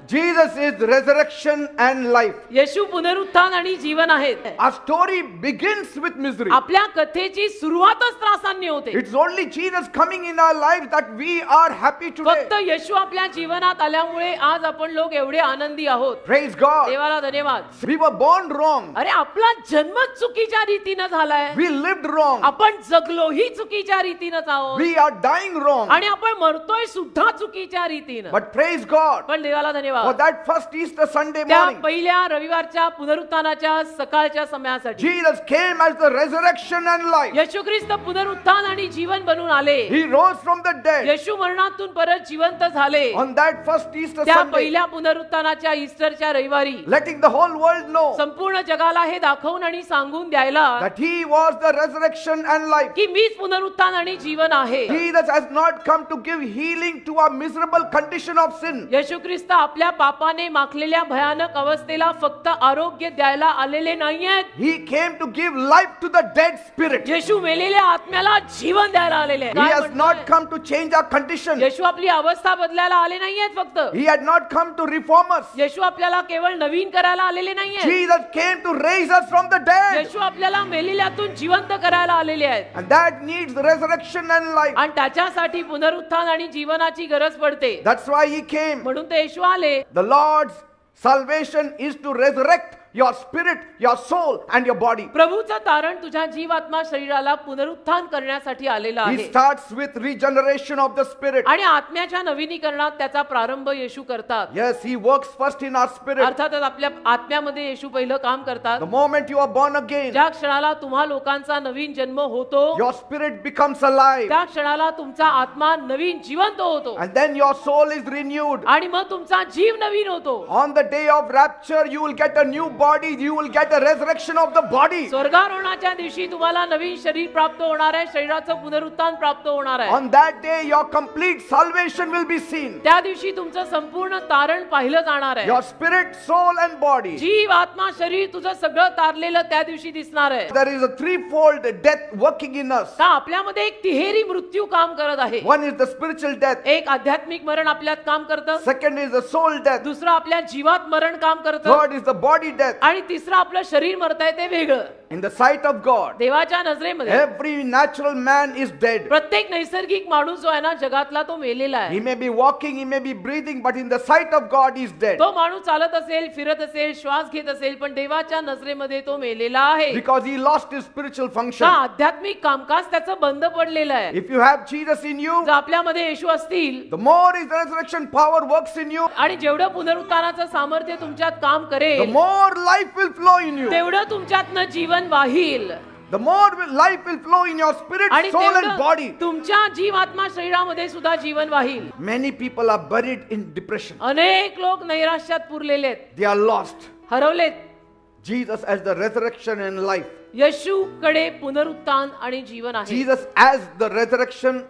Jesus is resurrection and life. येशू पुनरुत्थान आणि जीवन आहेत. Our story begins with misery. आपल्या कथेची सुरुवातच त्रासांनी होते. It's only Jesus coming in our lives that we are happy today. फक्त येशू आपल्या जीवनात आल्यामुळे आज आपण लोक एवढे आनंदी आहोत. Praise God. देवाला धन्यवाद. We were born wrong. अरे आपला जन्मच चुकीच्या रीतीनं झालाय. We lived wrong. आपण जगलोही चुकीच्या रीतीनंच आहोत. We are dying wrong. आणि आपण मरतोय सुद्धा चुकीच्या रीतीनं. But praise God. पण देवाला धन्यवाद. For that first Easter Sunday त्या morning, पहिल्या रविवारच्या पुनरुत्थानाच्या सकाळच्या समयासाठी Jesus came as the resurrection and life. येशू ख्रिस्त पुनरुत्थान आणि जीवन बनून आले. He rose from the dead. येशू मरणातून परत जिवंत झाले. On that first Easter त्या Sunday, पहिल्या पुनरुत्थानाच्या ईस्टरच्या रविवारी letting the whole world know संपूर्ण जगाला हे दाखवून आणि सांगून द्यायला that He was the resurrection and life. की मीच पुनरुत्थान आणि जीवन आहे. Jesus has not come to give healing to our miserable condition of sin. येशू ख्रिस्त आपल्या पापाने माखलेल्या भयानक अवस्थेला फक्त आरोग्य द्यायला आलेले नाहीयेत. He came to give life to the dead spirit. येशू मेलेल्या आत्म्याला जीवन द्यायला आलेले आहेत. He has not come to change our condition. येशू आपली अवस्था बदलायला आले नाहीयेत फक्त. He had not come to reform us. येशू आपल्याला केवळ नवीन करायला आलेले नाहीयेत. Jesus came to raise us from the dead. येशू आपल्याला मेलेल्यातून जिवंत करायला आलेले आहेत. And that needs resurrection and life. आणि त्याच्यासाठी पुनरुत्थान आणि जीवनाची गरज पडते. That's why He came. म्हणून ते येशू आले. The Lord's salvation is to resurrect your spirit, your soul and your body. प्रभूचं तारण तुझ्या जीवात्मा शरीराला पुनरुत्थान करण्यासाठी आलेलं He आहे. starts with regeneration of the spirit. आणि आत्म्याच्या नवीनीकरणात त्याचा प्रारंभ येशू करतात. Yes, He works first in our spirit. अर्थातच आपल्या आत्म्यामध्ये येशू पहिलं काम करतात. The moment you are born again, ज्या क्षणाला तुम्हा लोकांचा नवीन जन्म होतो your spirit becomes alive. त्या क्षणाला तुमचा आत्मा नवीन जिवंत होतो. And then your soul is renewed. आणि मग तुमचा जीव नवीन होतो. On the day of rapture, you will get a new body. You will get a resurrection of the body. स्वर्गारोहणाच्या दिवशी तुम्हाला नवीन शरीर प्राप्त होणार आहे. शरीराचं पुनरुत्थान प्राप्त होणार आहे. On that day, your complete salvation will be seen. त्या दिवशी तुमचं संपूर्ण तारण पाहिलं जाणार आहे. Your spirit, soul and body. जीव आत्मा शरीर तुझं सगळं तारलेलं त्या दिवशी दिसणार आहे. There is a threefold death working in us. का आपल्यामध्ये एक तिहेरी मृत्यू काम करत आहे. One is the spiritual death. एक आध्यात्मिक मरण आपल्यात काम करतं. Second is the soul death. दुसरं आपल्या जीवात मरण काम करतं. Third is the body death. आणि तिसरं आपलं शरीर मरतंय ते वेगळं. In the sight of God, देवाच्या नजरेमध्ये every natural man is dead. प्रत्येक नैसर्गिक माणूस जो आहे ना जगातला तो मेलेला आहे. He may be walking, he may be breathing, but in the sight of God he is dead. तो माणूस चालत असेल, फिरत असेल, श्वास घेत असेल, पण देवाच्या नजरेमध्ये तो मेलेला आहे. Because he lost his spiritual का function. आध्यात्मिक कामकाज त्याचं बंद पडलेलं आहे. If you have Jesus in you, जर आपल्यामध्ये येशू असतील, the more his resurrection power works in you, आणि जेवढं पुनरुत्थानाचं सामर्थ्य तुमच्यात काम the करेल more life will flow in you. तेवढं तुमच्यातनं जीवन वाहील. The more life will flow in your spirit, आणि soul and तेवढं body. तुमच्या जीवात्मा शरीरामध्ये सुद्धा जीवन वाहील. Many people are buried in depression. अनेक लोक नैराश्यात पुरलेले आहेत, They are lost. हरवलेत. Jesus as the resurrection and life. येशूकडे पुनरुत्थान आणि जीवन आहे. Jesus as the resurrection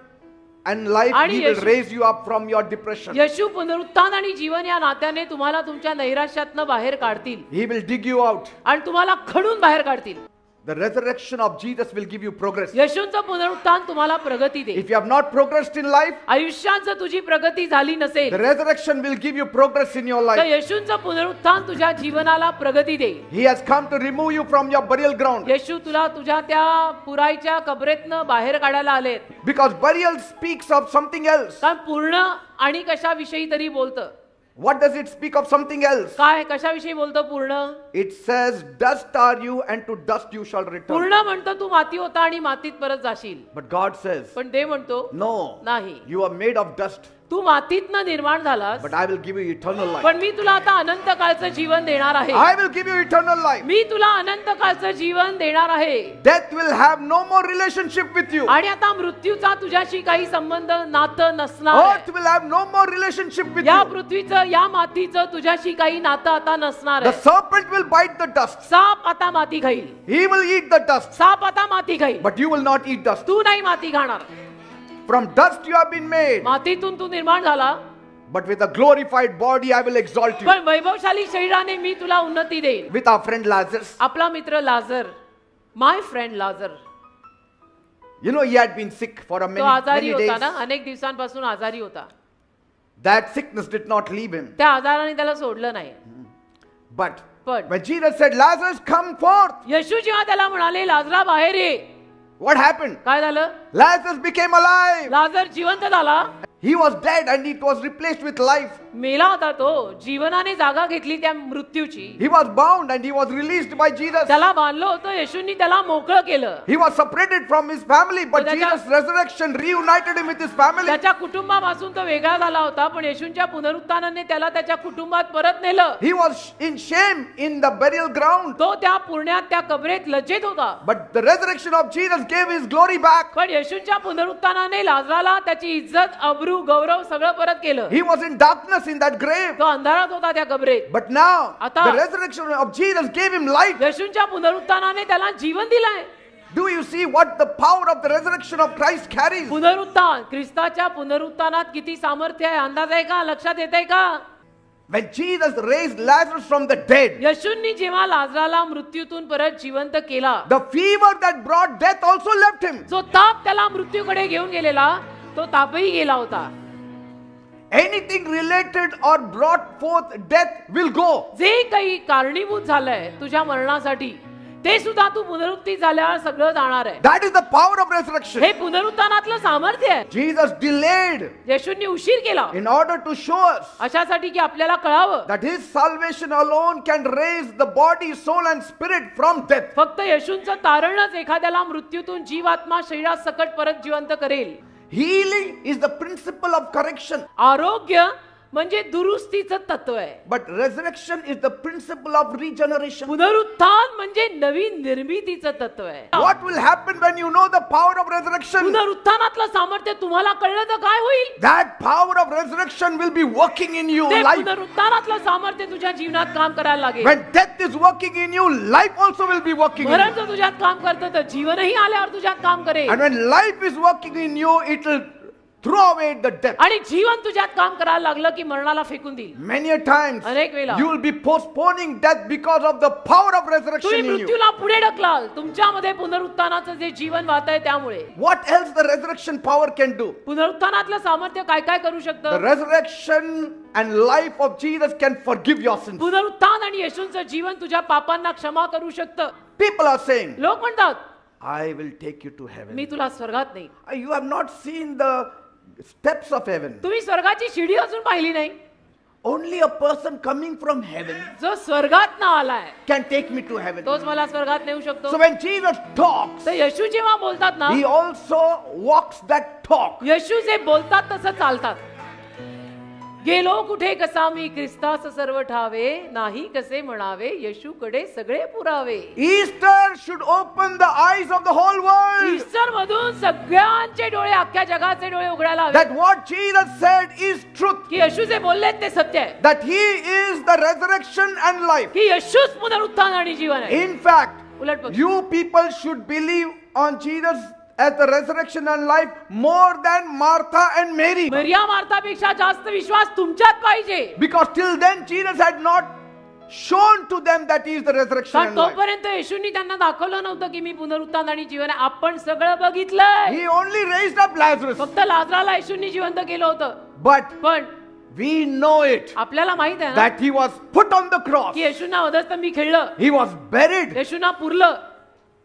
and life, आणि he will Yeshu- raise you up from your depression. येशू पुनरुत्थान आणि जीवन या नात्याने तुम्हाला तुमच्या नैराश्यातनं बाहेर काढतील He will dig you out. आणि तुम्हाला खडून बाहेर काढतील. The resurrection of Jesus will give you progress. येशूचं पुनरुत्थान तुम्हाला प्रगती देईल. If you have not progressed in life, आयुष्यात जर तुझी प्रगती झाली the नसेल resurrection will give you progress in your तर life. येशूचं पुनरुत्थान तुझ्या जीवनाला प्रगती देईल. He has come to remove you from your burial ground. येशू तुला तुझ्या त्या पुराईच्या कबरेतनं बाहेर काढायला आलेत. Because burial speaks of something else. कारण पूर्ण आणि कशाविषयी तरी बोलतं. What does it speak of something else? काय कशाविषयी बोलतं पूर्ण? It says, dust are you and to dust you shall return. पूर्ण म्हणतो तू माती होता आणि मातीत परत जाशील. But God says, पण ते म्हणतो no, नाही, you are made of dust, तू मातीतनं निर्माण झालास, but I will give you eternal life. पण मी तुला आता अनंत काळचं जीवन देणार आहे. I will give you eternal life. मी तुला अनंत काळचं जीवन देणार आहे. Death will have no more relationship with you. आणि आता मृत्यूचा तुझ्याशी काही संबंध नातं नसणार आहे. Earth will have no more relationship with या you. पृथ्वीचं या मातीचं तुझ्याशी काही नातं आता नसणार The आहे. serpent will bite the dust. साप आता माती खाईल. He will eat the dust, साप आता माती खाईल. but you will not eat dust. तू नाही माती खाणार. From dust you have been made, मातीतून तू निर्माण झाला, but with a glorified body I will exalt you. पण वैभवशाली शरीराने मी तुला उन्नती देईन. With our friend Lazarus, आपला मित्र Lazarus, my friend Lazarus, You know, he had been sick for a तो many, आजारी many होता ना, days. अनेक दिवसांपासून आजारी होता. That sickness did not leave him. त्या आजाराने त्याला सोडलं नाही. But पण when Jesus said, Lazarus, come forth, येशू जेव्हा त्याला म्हणाले लाजरा बाहेर ये, what happened? काय झालं? Lazarus became alive. लाजर जिवंत झाला. He was dead and it was replaced with life. मेला होता तो, जीवनाने जागा घेतली त्या मृत्यूची. He was bound and he was released by Jesus. त्याला बांधलं होतं, येशूंनी त्याला मोकळं केलं. He was separated from his family, but So that- Jesus' resurrection reunited him with his family. त्याच्या कुटुंबापासून तो वेगळा झाला होता, पण येशूंच्या पुनरुत्थानाने त्याला त्याच्या कुटुंबात परत नेलं. He was in shame in the burial ground, तो त्या पुण्यात त्या कबरेत लज्जित होता. but the resurrection of Jesus gave his glory back. पण येशूंच्या पुनरुत्थानाने लाजराला त्याची इज्जत, अब्रू, गौरव सगळं परत केलं. He was in darkness in that grave, तो अंधारात होता त्या कबरेत. but now आता- the resurrection of Jesus gave him light. येशूंच्या पुनरुत्थानाने त्याला जीवन दिलंय. Do you see what the power of the resurrection of Christ carries? पुनरुत्थान, ख्रिस्ताच्या पुनरुत्थानात किती सामर्थ्य आहे, अंदाज आहे का? लक्षात येतंय का? When Jesus raised Lazarus from the dead, येशूंनी जेव्हा लाजराला मृत्यूतून परत जिवंत केला, the fever that brought death also left him. जो ताप त्याला मृत्यूकडे घेऊन गेलेला, तो तापही गेला होता. Anything related or brought forth death will go. जे काही कारणीभूत झालंय तुझ्या मरणासाठी, ते सुद्धा तू पुनरुत्थी झाल्यावर सगळं जाणार आहे. That is the power of resurrection. हे पुनरुत्थानातलं सामर्थ्य आहे. Jesus delayed येशूंनी उशीर केला in order to show us अशासाठी की आपल्याला कळावं that his salvation alone can raise the body, soul and spirit from death. फक्त येशूंचं तारणच एखाद्याला मृत्यूतून जीवात्मा शरीरात सकट परत जिवंत करेल. Healing is the principle of correction, आरोग्य म्हणजे दुरुस्तीचं तत्व आहे. but resurrection is the principle of regeneration. पुनरुत्थान म्हणजे नवीन निर्मितीचं तत्व आहे. What will happen when you know the power of resurrection? पुनरुत्थानातलं सामर्थ्य तुम्हाला कळलं तर काय होईल? That power of resurrection will be working in you ते life. पुनरुत्थानातलं सामर्थ्य तुझ्या जीवनात काम करायला लागेल. When death is working in you, life also will be working in मरण you. जर तुझ्यात काम करतं तर जीवनही आल्यावर तुझ्यात काम करेल. And when life is working in you, it will throw away the death. आणि जीवन तुझ्यात काम करायला लागलं की मरणाला फेकून देईल. Many a times अनेक वेळा you will be postponing death because of the power of resurrection तुम्ही in you. मृत्यूला पुढे ढकलाल तुमच्यामध्ये पुनरुत्थानाचं जे जीवन वाहतंय त्यामुळे. What else the resurrection power can do? पुनरुत्थानातलं सामर्थ्य काय काय करू The शकतं? resurrection and life of Jesus can forgive your sins. पुनरुत्थान आणि येशूंचं जीवन तुझ्या पापांना क्षमा करू शकतं. People are saying, लोक म्हणतात I will take you to heaven. मी तुला स्वर्गात नाही. You have not seen the steps of heaven. तुम्ही स्वर्गाची शिडी अजून पाहिली नाही. Only a person coming from heaven जो स्वर्गात ना आलाय can take me to heaven. तोच मला स्वर्गात नेऊ शकतो. So when Jesus talks, तर येशू जेव्हा बोलतात ना, he also walks that talk. येशू जे बोलतात तसं चालतात. गेलो कुठे कसा मी ख्रिस्तास सर्व ठावे, नाही कसे म्हणावे येशूकडे सगळे पुरावे. Easter should open the eyes of the whole world. Easter मधून सगळ्यांचे डोळे, अख्ख्या जगाचे डोळे उघडायला हवे That what Jesus said is truth. की येशू जे बोलले ते सत्य आहे. That he is the resurrection and life. की येशूच पुनरुत्थान आणि जीवन आहे. In fact, उलट बघ, you people should believe on Jesus as the resurrection and life more than Martha and Mary. मरिया मार्तापेक्षा जास्त विश्वास तुमच्यात पाहिजे. Because till then Jesus had not shown to them that he is the resurrection कारण and life. तोपर्यंत येशूंनी त्यांना दाखवलं नव्हतं की मी पुनरुत्थान आणि जीवन आहे. आपण सगळं बघितलंय. He only raised up Lazarus. फक्त लाजराला येशूंनी जिवंत केलं होतं. But पण we know it आपल्याला माहित आहे ना that he was put on the cross. की येशूंना अधस्तंभी खेळलं, He was buried. येशूंना पुरलं.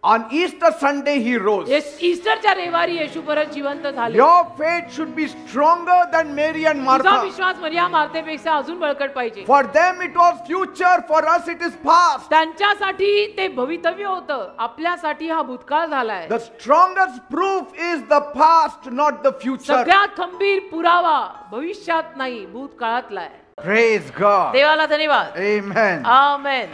On Easter Sunday he rose. ईस्टरच्या रविवारी येशू परत जिवंत झाले. Your faith should be stronger than Mary and तुझा Martha. विश्वास मरिया मार्तेपेक्षा अजून बळकट पाहिजे. For them it was future, for us it is past. त्यांच्यासाठी ते भवितव्य होतं, आपल्यासाठी हा भूतकाळ झालाय. The strongest proof is the past, not the future. सगळ्यात खंबीर पुरावा भविष्यात नाही, भूतकाळातला आहे. Praise God. देवाला धन्यवाद. Amen. आमेन.